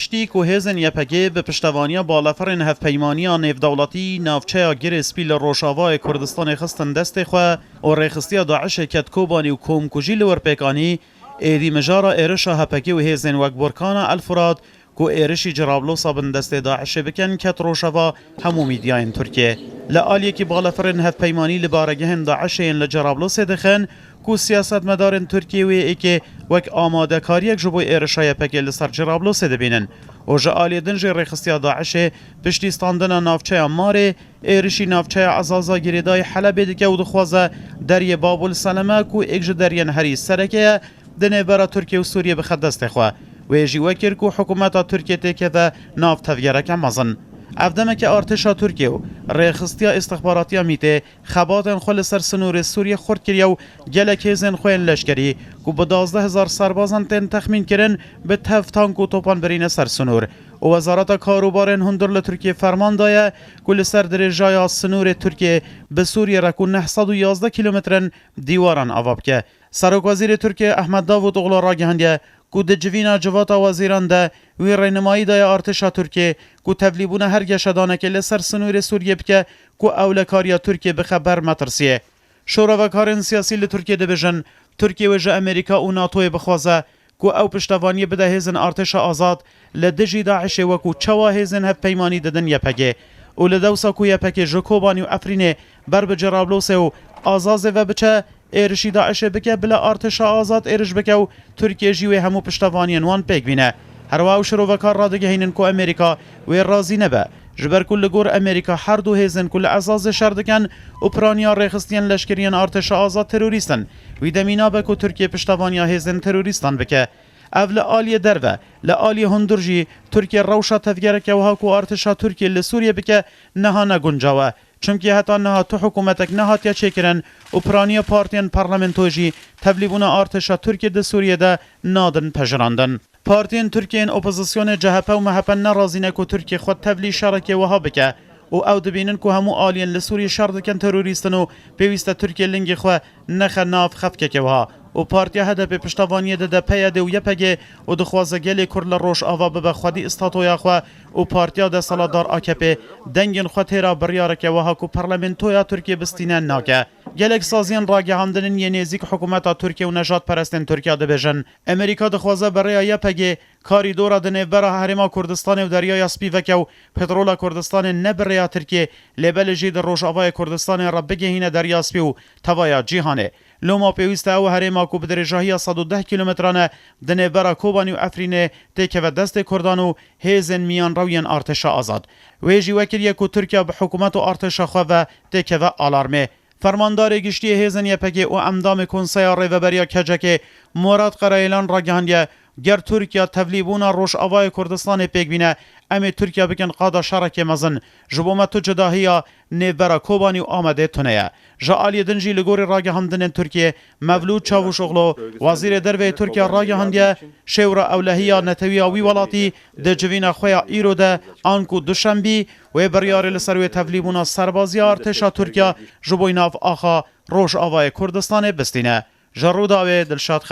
پشتی که هزن یپگه به پشتوانی بالافرین هفپیمانی نفدولتی نافچه گر سپیل روشاوای کردستان خستن دست خواه و ریخستی داعش کتکوبانی و کومکوژی لورپیکانی ایدی مجارا ایرشا هپگه و هزن وک برکان الفراد که ایرشی جرابلوسا بن دست داعش بکن کت روشاوا همو میدیاین ترکیه لآلیه که بالافرین هفپیمانی لبارگهن داعشین لجرابلوس دخن کو سیاست مدارن ترکیه و ای که وک آماده کاریک جبوی ایرشای پکل لسر جرابلوس دبینن و جالی دنج ریخستی داعش پشتی ستاندن نافچه ماره ایرشی نافچه عزازا گریدای حلب دکه و دخوازه دری بابل سلمه کو اکج درین هری سرکه دنه برا ترکیه و سوریه بخدست خواه و ایجی وکر کو حکومت ترکیه تکه و ناف تفگرک مزن افدمه که ارتشا ترکیه و ریخستیا استخباراتی میته خباتن خل سر سنور سوریه خورد کریا و گلک هزن خوین لشکری که به 12,000 سربازان تن تخمین کرن به تف تانک و توپان برین سر سنور و وزارت کاروبارن هندرل ترکیه فرمان دایه کل سر درجای سنور ترکیه به سوریه رکو 911 کیلومترن دیواران آواب که سرک وزیر ترکیه احمد داوود اغلا را گهندیه کو د جوینا جواتا وزیران ده وی رینمایی ده ارتشا ترکیه کو تبلیبون هر گشدانه که لسر سنور سوریه بکه کو اولکاریا ترکیه بخبر مترسیه شورا و کارن سیاسی لترکیه ده بجن ترکیه و جه امریکا و ناتوی بخوازه کو او پشتوانی بده هزن ارتشا آزاد لدجی داعش و کو چوا هزن هف پیمانی ددن یپگه و لدوسا کو یپگه جکوبانی و افرینه بر بجرابلوسه و آزازه و بچه ایرشی داعش بکه بلا ارتشا آزاد ایرش بکه و ترکیه جیوی همو پشتوانین وان پیک بینه هر واو شروع و کار را دگه هینن کو امریکا و رازی نبه جبر کل گور امریکا هر دو هزن کل ازاز شردکن اوپرانیا ریخستین لشکریان ارتشا آزاد تروریستن و دمینا بکو ترکیه پشتوانیا هزن تروریستان بکه اول آلی دروه لآلی هندرجی ترکیه روشا تفگرک و هاکو ارتشا ترکیه لسوریه بکه نها نگنجاوه چونکی حتی نه تو حکومتک نه هاتیا چکرن اوپرانیا پارتین پارلمنتوجی تبلیبون ارتشا ترکیه ده سوریه ده نادن پجراندن پارتین ترکیه اپوزیسیون جهپه و محپه نرازینه که ترکیه خود تبلی شرکه وها بکه او دبینن که همو آلین لسوریه شردکن تروریستن و پیوسته ترکیه لنگی خواه نخ ناف خفکه که وها و پارتیا هدف پشتوانی ده پیاده و یپگه و دخوازه گلی کرل روش آوا به خودی استاتویا خواه و پارتیا ده سالادار آکپه دنگین خود تیرا بریارکه وها که پارلمنتویا ترکیه بستینه ناکه گلک سازین را گهاندنن یه نزیک حکومت ترکیه و نجات پرستن ترکیه ده بجن امریکا دخوازه برای یپگه کاری دورا ده نوبرا هرما کردستان و دریای سپیوکه و پترولا کردستان نبریا ترکیه لبل جید روش آوای کردستان را بگهینه دریا سپی و توایا جیهانه لوما پیوسته او هرما کو به درجه 110 کیلومترانه دنه برا کوبانی و افرینه تکه و دست کردان و هیزن میان روین ارتشا آزاد ویجی وکریه کو ترکیه به حکومت و ارتشا خو و تکه و آلارمه فرماندار گشتی هیزن یپگه و امدام کنسیا ریوبریا کجکه مراد قرایلان را گهندیه گر ترکیه تبلیبون روش آوای کردستان پیک بینه امی ترکیه بکن قادا شرک مزن جبومت جداهیا نیبرا کوبانی و آمده تونه جا آلی دنجی لگوری راگه هندن ترکیه مولود چاوش اغلو وزیر دروی ترکیه راگه هندیه شورا اولهیا نتوی وی ولاتی ده جوین خویا ایرو ده آنکو دوشنبی و بریار لسروی تبلیبون سربازی ارتشا ترکیه جبوی ناف آخا روش آوای کردستان بستینه جروداوی دلشاد